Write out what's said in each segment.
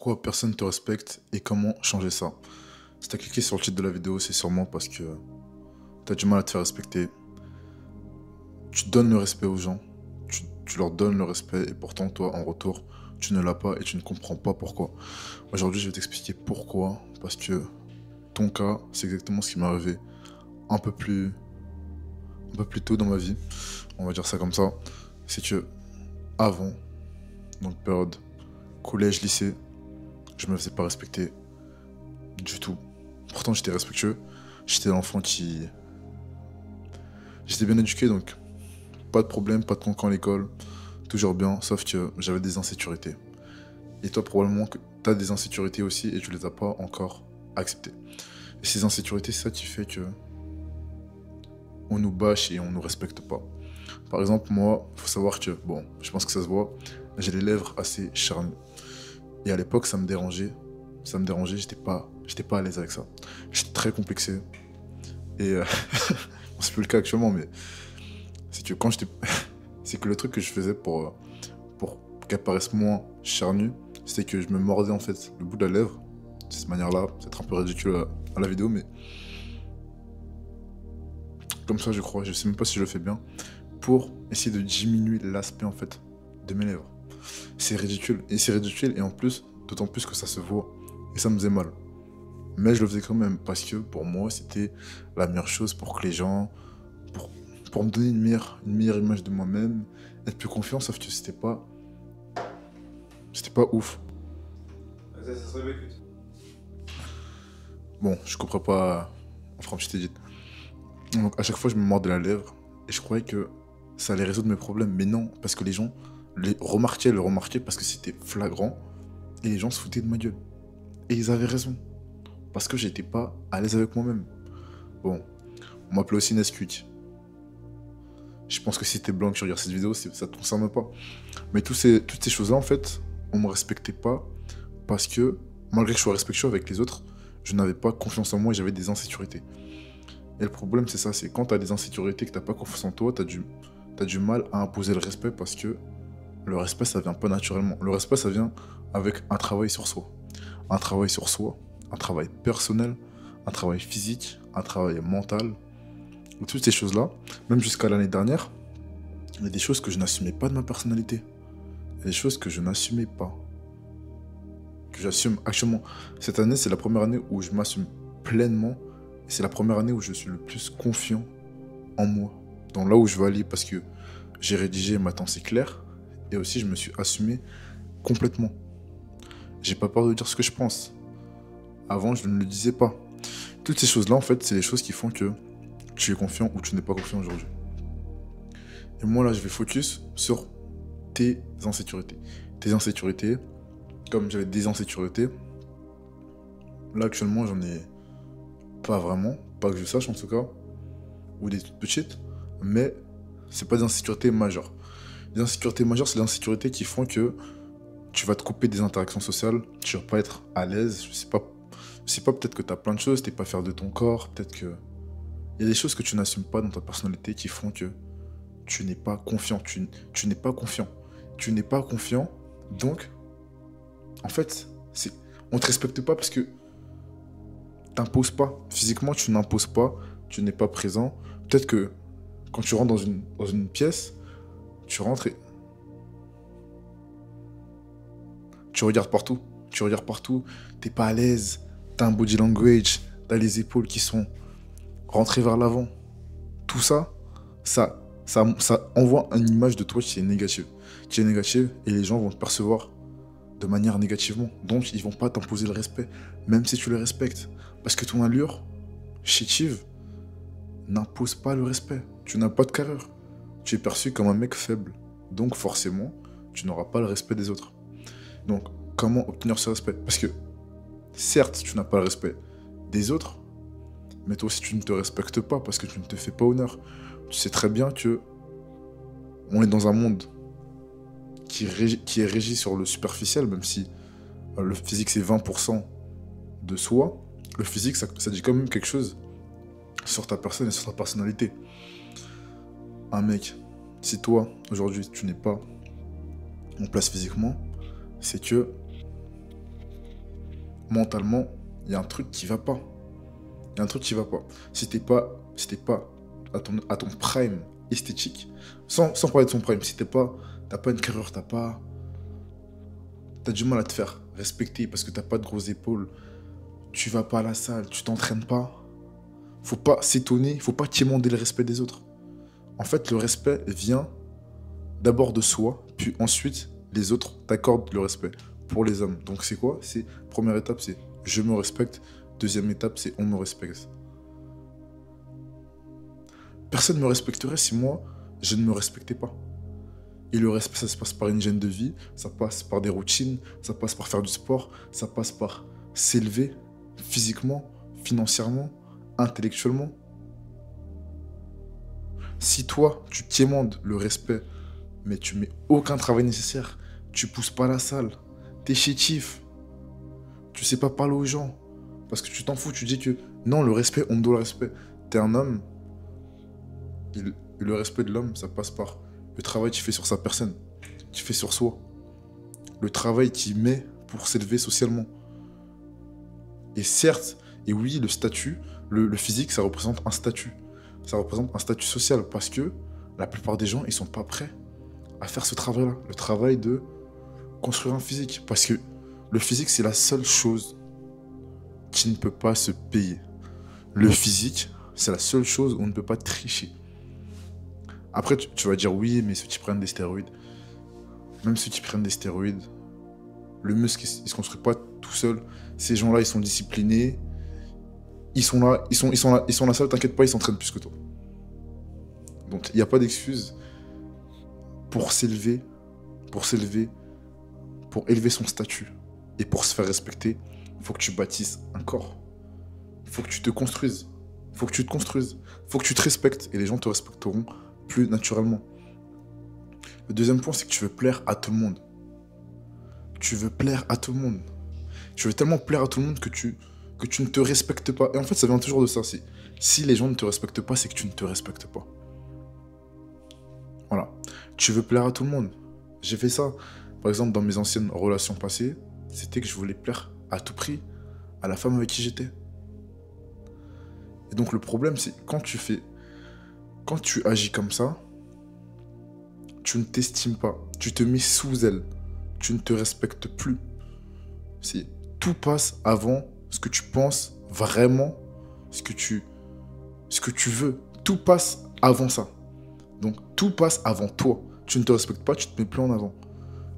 Pourquoi personne ne te respecte et comment changer ça? Si t'as cliqué sur le titre de la vidéo, c'est sûrement parce que t'as du mal à te faire respecter. Tu donnes le respect aux gens, tu leur donnes le respect et pourtant toi, en retour, tu ne l'as pas et tu ne comprends pas pourquoi. Aujourd'hui, je vais t'expliquer pourquoi. Parce que ton cas, c'est exactement ce qui m'est arrivé un peu plus, un peu plus tôt dans ma vie. On va dire ça comme ça. C'est que avant, donc période collège, lycée, je me faisais pas respecter du tout. Pourtant, j'étais respectueux. J'étais l'enfant qui... J'étais bien éduqué, donc pas de problème, pas de cancans à l'école. Toujours bien, sauf que j'avais des insécurités. Et toi, probablement que t'as des insécurités aussi et tu les as pas encore acceptées. Et ces insécurités, c'est ça qui fait que on nous bâche et on nous respecte pas. Par exemple, moi, faut savoir que, bon, je pense que ça se voit, j'ai les lèvres assez charnues. Et à l'époque, ça me dérangeait. Ça me dérangeait, j'étais pas à l'aise avec ça. J'étais très complexé. Et bon, c'est plus le cas actuellement, mais c'est que quand j'étais. C'est que le truc que je faisais pour qu'elle paraisse moins charnue, c'était que je me mordais en fait le bout de la lèvre. De cette manière-là, c'est être un peu ridicule à la vidéo, mais comme ça, je crois, je sais même pas si je le fais bien, pour essayer de diminuer l'aspect en fait de mes lèvres. C'est ridicule. Et c'est ridicule, et en plus, d'autant plus que ça se voit. Et ça me faisait mal. Mais je le faisais quand même, parce que pour moi, c'était la meilleure chose pour que les gens, pour, pour me donner une meilleure image de moi-même, être plus confiant, sauf que c'était pas ouf. Ça serait bien que Bon, je comprends pas en français, je t'ai dit. Donc à chaque fois, je me mordais la lèvre, et je croyais que ça allait résoudre mes problèmes, mais non, parce que les gens le remarquaient parce que c'était flagrant, et les gens se foutaient de ma gueule. Et ils avaient raison, parce que j'étais pas à l'aise avec moi-même. Bon, on m'appelait aussi Nesquik. Je pense que si t'es blanc que tu regardes cette vidéo, ça te concerne pas. Mais toutes ces choses-là, en fait, on me respectait pas parce que, malgré que je sois respectueux avec les autres, je n'avais pas confiance en moi et j'avais des insécurités. Et le problème, c'est ça, c'est quand t'as des insécurités, que t'as pas confiance en toi, t'as du mal à imposer le respect parce que le respect, ça vient pas naturellement. Le respect, ça vient avec un travail sur soi. Un travail sur soi, un travail personnel, un travail physique, un travail mental. Et toutes ces choses-là, même jusqu'à l'année dernière, il y a des choses que je n'assumais pas de ma personnalité. Il y a des choses que je n'assumais pas. Que j'assume actuellement. Cette année, c'est la première année où je m'assume pleinement. Et c'est la première année où je suis le plus confiant en moi. Dans là où je veux aller parce que j'ai rédigé, maintenant c'est clair. Et aussi, je me suis assumé complètement. J'ai pas peur de dire ce que je pense. Avant, je ne le disais pas. Toutes ces choses-là, en fait, c'est les choses qui font que tu es confiant ou tu n'es pas confiant aujourd'hui. Et moi, là, je vais focus sur tes insécurités. Tes insécurités, comme j'avais des insécurités, là, actuellement, j'en ai pas vraiment, pas que je sache en tout cas, ou des toutes petites, mais c'est pas des insécurités majeures. Les insécurités majeures, c'est des insécurités qui font que tu vas te couper des interactions sociales, tu vas pas être à l'aise, je sais pas, peut-être que t'as plein de choses, t'es pas fier de ton corps, peut-être que... Il y a des choses que tu n'assumes pas dans ta personnalité qui font que tu n'es pas confiant, tu n'es pas confiant. Tu n'es pas confiant, donc, en fait, on te respecte pas parce que t'imposes pas. Physiquement, tu n'imposes pas, tu n'es pas présent. Peut-être que quand tu rentres dans une pièce, tu rentres et tu regardes partout. Tu regardes partout, t'es pas à l'aise, t'as un body language, t'as les épaules qui sont rentrées vers l'avant. Tout ça, ça envoie une image de toi qui est négative. Qui est négative et les gens vont te percevoir de manière négativement. Donc, ils vont pas t'imposer le respect, même si tu le respectes. Parce que ton allure chétive n'impose pas le respect. Tu n'as pas de carrure. Tu es perçu comme un mec faible. Donc, forcément, tu n'auras pas le respect des autres. Donc, comment obtenir ce respect? Parce que, certes, tu n'as pas le respect des autres, mais toi aussi, tu ne te respectes pas parce que tu ne te fais pas honneur. Tu sais très bien que on est dans un monde qui est régi sur le superficiel, même si le physique c'est 20% de soi, le physique ça dit quand même quelque chose sur ta personne et sur ta personnalité. Un mec, si toi aujourd'hui tu n'es pas en place physiquement, c'est que mentalement, il y a un truc qui va pas. Il y a un truc qui va pas. Si t'es pas à ton prime esthétique, sans parler de son prime, si t'as pas une carrure, t'as du mal à te faire respecter parce que t'as pas de grosses épaules, tu vas pas à la salle, tu t'entraînes pas, faut pas s'étonner, faut pas quémander le respect des autres. En fait, le respect vient d'abord de soi, puis ensuite, les autres t'accordent le respect pour les hommes. Donc c'est quoi? C'est première étape, c'est je me respecte. Deuxième étape, c'est on me respecte. Personne ne me respecterait si moi, je ne me respectais pas. Et le respect, ça se passe par une hygiène de vie, ça passe par des routines, ça passe par faire du sport, ça passe par s'élever physiquement, financièrement, intellectuellement. Si toi, tu quémandes le respect, mais tu mets aucun travail nécessaire, tu pousses pas la salle, t'es chétif, tu sais pas parler aux gens, parce que tu t'en fous, tu dis que non, le respect, on me doit le respect. T'es un homme, et le respect de l'homme, ça passe par le travail qu'il fait sur sa personne, qu'il fait sur soi, le travail qu'il met pour s'élever socialement. Et certes, et oui, le statut, le physique, ça représente un statut. Ça représente un statut social, parce que la plupart des gens, ils sont pas prêts à faire ce travail-là, le travail de construire un physique. Parce que le physique, c'est la seule chose qui ne peut pas se payer. Le physique, c'est la seule chose où on ne peut pas tricher. Après, tu vas dire, oui, mais ceux qui prennent des stéroïdes, même ceux qui prennent des stéroïdes, le muscle, il se construit pas tout seul. Ces gens-là, ils sont disciplinés. Ils sont là, ils sont à la salle, t'inquiète pas, ils s'entraînent plus que toi. Donc, il n'y a pas d'excuse pour s'élever, pour élever son statut et pour se faire respecter. Il faut que tu bâtisses un corps. Il faut que tu te construises. Il faut que tu te construises. Il faut que tu te respectes et les gens te respecteront plus naturellement. Le deuxième point, c'est que tu veux plaire à tout le monde. Tu veux plaire à tout le monde. Tu veux tellement plaire à tout le monde que tu ne te respectes pas. Et en fait, ça vient toujours de ça. Si les gens ne te respectent pas, c'est que tu ne te respectes pas. Voilà. Tu veux plaire à tout le monde. J'ai fait ça. Par exemple, dans mes anciennes relations passées, c'était que je voulais plaire à tout prix à la femme avec qui j'étais. Et donc le problème, c'est quand tu agis comme ça, tu ne t'estimes pas. Tu te mets sous elle. Tu ne te respectes plus. Tout passe avant ce que tu penses vraiment, ce que tu veux. Tout passe avant ça. Donc tout passe avant toi. Tu ne te respectes pas, tu te mets plus en avant.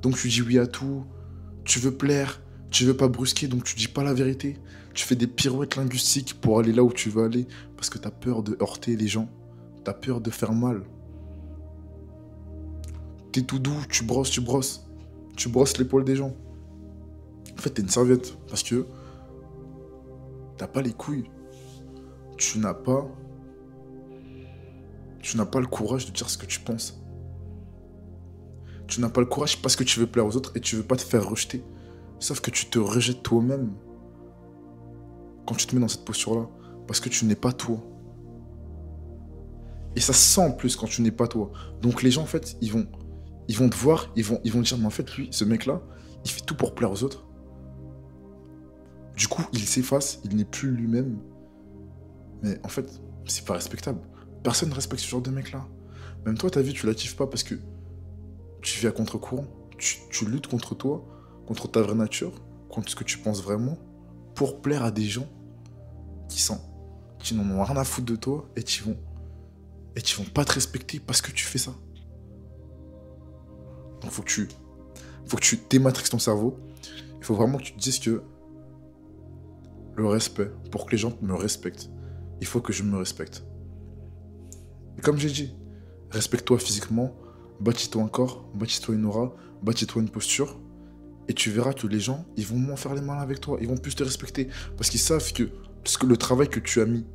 Donc tu dis oui à tout, tu veux plaire, tu veux pas brusquer, donc tu dis pas la vérité. Tu fais des pirouettes linguistiques pour aller là où tu veux aller, parce que tu as peur de heurter les gens. Tu as peur de faire mal. T'es tout doux, tu brosses l'épaule des gens. En fait, t'es une serviette, parce que t'as pas les couilles. Tu n'as pas le courage de dire ce que tu penses. Tu n'as pas le courage parce que tu veux plaire aux autres et tu veux pas te faire rejeter. Sauf que tu te rejettes toi-même quand tu te mets dans cette posture-là. Parce que tu n'es pas toi. Et ça se sent en plus quand tu n'es pas toi. Donc les gens, en fait, ils vont te voir, ils vont dire, mais en fait, lui, ce mec-là, il fait tout pour plaire aux autres. Du coup, il s'efface, il n'est plus lui-même. Mais en fait, c'est pas respectable. Personne ne respecte ce genre de mec-là. Même toi, ta vie, tu la kiffes pas parce que tu vis à contre-courant. Tu luttes contre toi, contre ta vraie nature, contre ce que tu penses vraiment, pour plaire à des gens qui n'en ont rien à foutre de toi et qui vont pas te respecter parce que tu fais ça. Donc faut que tu dématrixes ton cerveau. Il faut vraiment que tu te dises que le respect, pour que les gens me respectent, il faut que je me respecte. Et comme j'ai dit, respecte-toi physiquement, bâtis-toi un corps, bâtis-toi une aura, bâtis-toi une posture, et tu verras que les gens, ils vont moins faire les malins avec toi, ils vont plus te respecter, parce qu'ils savent que le travail que tu as mis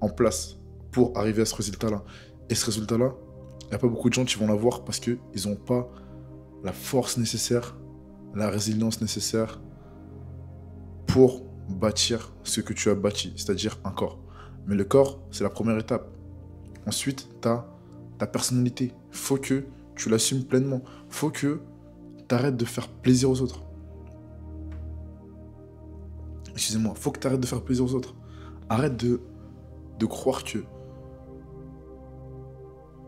en place pour arriver à ce résultat-là, et ce résultat-là, il n'y a pas beaucoup de gens qui vont l'avoir parce qu'ils n'ont pas la force nécessaire, la résilience nécessaire pour bâtir ce que tu as bâti, c'est-à-dire un corps. Mais le corps, c'est la première étape. Ensuite, tu as ta personnalité. Il faut que tu l'assumes pleinement. Il faut que tu arrêtes de faire plaisir aux autres. Excusez-moi, faut que tu arrêtes de faire plaisir aux autres. Arrête de croire que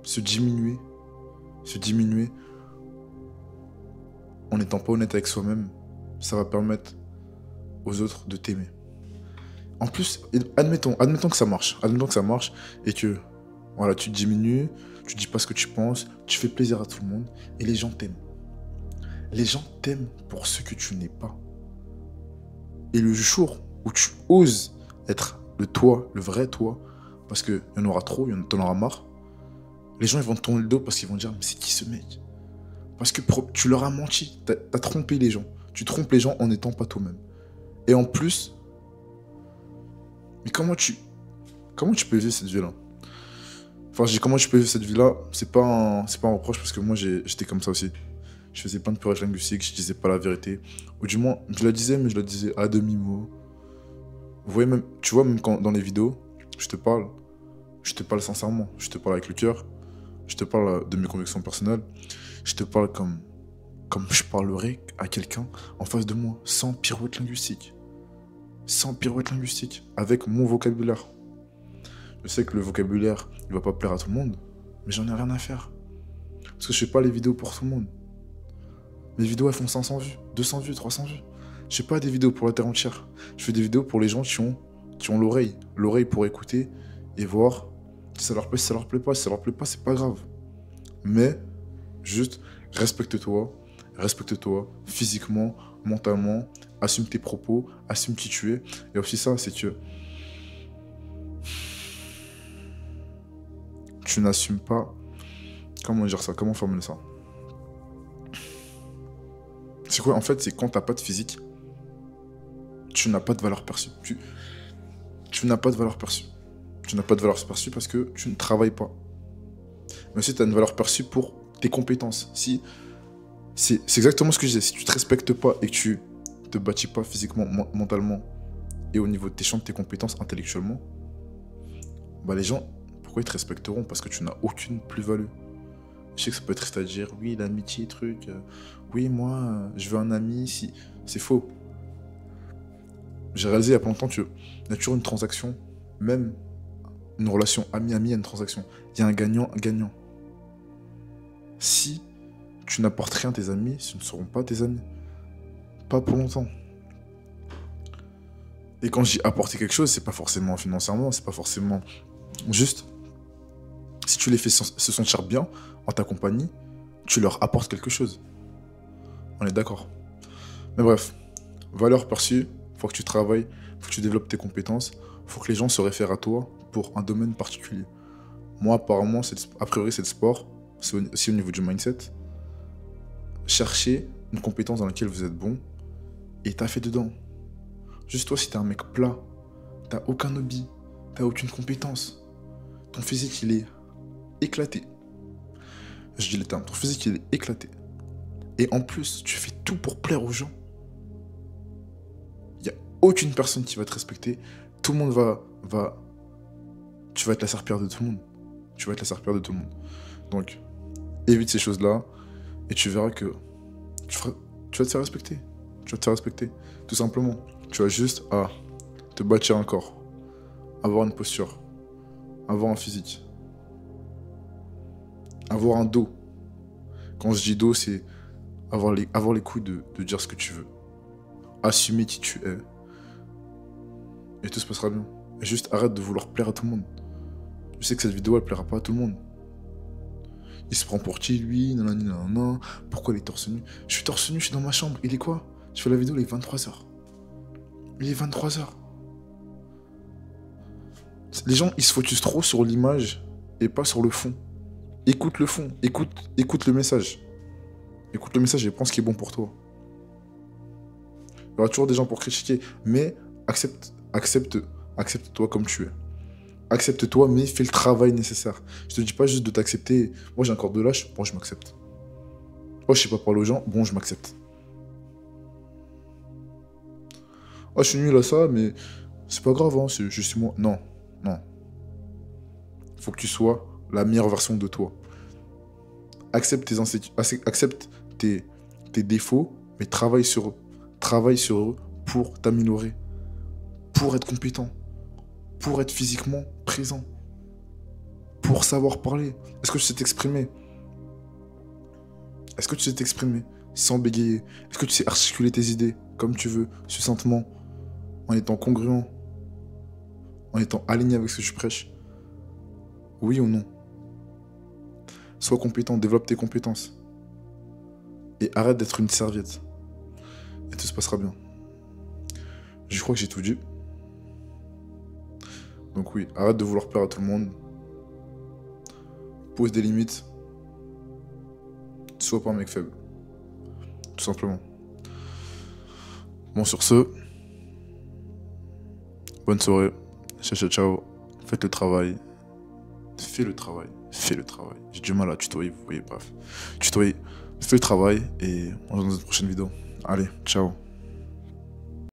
se diminuer en n'étant pas honnête avec soi-même, ça va permettre aux autres de t'aimer. En plus, admettons que ça marche. Admettons que ça marche et que voilà, tu te diminues, tu dis pas ce que tu penses, tu fais plaisir à tout le monde et les gens t'aiment. Les gens t'aiment pour ce que tu n'es pas. Et le jour où tu oses être le toi, le vrai toi, parce qu'il y en aura trop, t'en auras marre, les gens ils vont te tourner le dos parce qu'ils vont dire mais c'est qui ce mec? Parce que tu leur as menti, t'as trompé les gens. Tu trompes les gens en n'étant pas toi-même. Et en plus, mais comment tu peux vivre cette vie-là? Enfin, je dis comment tu peux vivre cette vie-là, c'est pas un reproche parce que moi j'étais comme ça aussi. Je faisais plein de purage linguistique, je disais pas la vérité. Ou du moins, je la disais, mais je la disais à demi-mot. Vous voyez même, tu vois, même quand dans les vidéos, je te parle sincèrement, je te parle avec le cœur, je te parle de mes convictions personnelles, je te parle comme je parlerais à quelqu'un en face de moi, sans pirouette linguistique. Sans pirouette linguistique, avec mon vocabulaire. Je sais que le vocabulaire, il va pas plaire à tout le monde, mais j'en ai rien à faire. Parce que je fais pas les vidéos pour tout le monde. Mes vidéos, elles font 500 vues, 200 vues, 300 vues. Je fais pas des vidéos pour la terre entière. Je fais des vidéos pour les gens qui ont l'oreille. L'oreille pour écouter et voir si ça leur plaît, si ça leur plaît pas. Si ça leur plaît pas, c'est pas grave. Mais, juste, respecte-toi physiquement, mentalement, assume tes propos, assume qui tu es. Et aussi ça, c'est que tu n'assumes pas... Comment dire ça? Comment formuler ça? C'est quoi? En fait, c'est quand t'as pas de physique, tu n'as pas de valeur perçue. Tu n'as pas de valeur perçue. Tu n'as pas de valeur perçue parce que tu ne travailles pas. Mais si tu as une valeur perçue pour tes compétences, si c'est exactement ce que je disais, si tu te respectes pas et que tu te bâtis pas physiquement, mentalement et au niveau de tes champs, de tes compétences intellectuellement, bah les gens, pourquoi ils te respecteront? Parce que tu n'as aucune plus-value. Je sais que ça peut être triste à dire, oui, l'amitié, truc, oui, moi, je veux un ami, si... C'est faux. J'ai réalisé il y a pas longtemps qu'il y a toujours une transaction, même une relation ami-ami, il y a une transaction. Il y a un gagnant-gagnant. Si tu n'apportes rien à tes amis, ce ne seront pas tes amis. Pas pour longtemps. Et quand je dis apporter quelque chose, c'est pas forcément financièrement, c'est pas forcément juste. Si tu les fais se sentir bien en ta compagnie, tu leur apportes quelque chose. On est d'accord. Mais bref, valeur perçue, faut que tu travailles, faut que tu développes tes compétences, faut que les gens se réfèrent à toi pour un domaine particulier. Moi, apparemment, a priori, c'est le sport, c'est aussi au niveau du mindset. Cherchez une compétence dans laquelle vous êtes bon et taffez dedans. Juste toi, si t'es un mec plat, t'as aucun hobby, t'as aucune compétence, ton physique, il est éclaté. Je dis les termes, ton physique, il est éclaté. Et en plus, tu fais tout pour plaire aux gens. Il n'y a aucune personne qui va te respecter. Tout le monde va... Tu vas être la serpillière de tout le monde. Tu vas être la serpillière de tout le monde. Donc, évite ces choses-là. Et tu verras que tu vas te faire respecter. Tu vas te faire respecter. Tout simplement. Tu vas juste te bâtir un corps. Avoir une posture. Avoir un physique. Avoir un dos. Quand je dis dos, c'est avoir les couilles de dire ce que tu veux. Assumer qui tu es. Et tout se passera bien. Et juste arrête de vouloir plaire à tout le monde. Je sais que cette vidéo, elle plaira pas à tout le monde. Il se prend pour qui, lui? Nanana. Pourquoi il est torse nu? Je suis torse nu, je suis dans ma chambre. Il est quoi? Je fais la vidéo, il est 23h. Il est 23h. Les gens, ils se focusent trop sur l'image et pas sur le fond. Écoute le fond, écoute le message. Écoute le message et prends ce qui est bon pour toi. Il y aura toujours des gens pour critiquer, mais accepte-toi comme tu es. Accepte-toi, mais fais le travail nécessaire. Je te dis pas juste de t'accepter. Moi, j'ai un corps de lâche, bon, je m'accepte. Oh, je sais pas parler aux gens, bon, je m'accepte. Oh, je suis nul à ça, mais c'est pas grave, hein, je suis moi. Non. Faut que tu sois la meilleure version de toi. Accepte tes défauts, mais travaille sur eux pour t'améliorer. pour être compétent, pour être physiquement présent, pour savoir parler. Est-ce que tu sais t'exprimer? Est-ce que tu sais t'exprimer sans bégayer? Est-ce que tu sais articuler tes idées comme tu veux, succinctement, en étant congruent, en étant aligné avec ce que tu prêches? Oui ou non? Sois compétent, développe tes compétences. Et arrête d'être une serviette. Et tout se passera bien. Je crois que j'ai tout dit. Donc oui, arrête de vouloir plaire à tout le monde. Pose des limites. Sois pas un mec faible. Tout simplement. Bon, sur ce, bonne soirée. Ciao, ciao, ciao. Faites le travail. Fais le travail. Fais le travail. J'ai du mal à tutoyer, vous voyez, bref. Tutoyer. Fais le travail et on se voit dans une prochaine vidéo. Allez, ciao.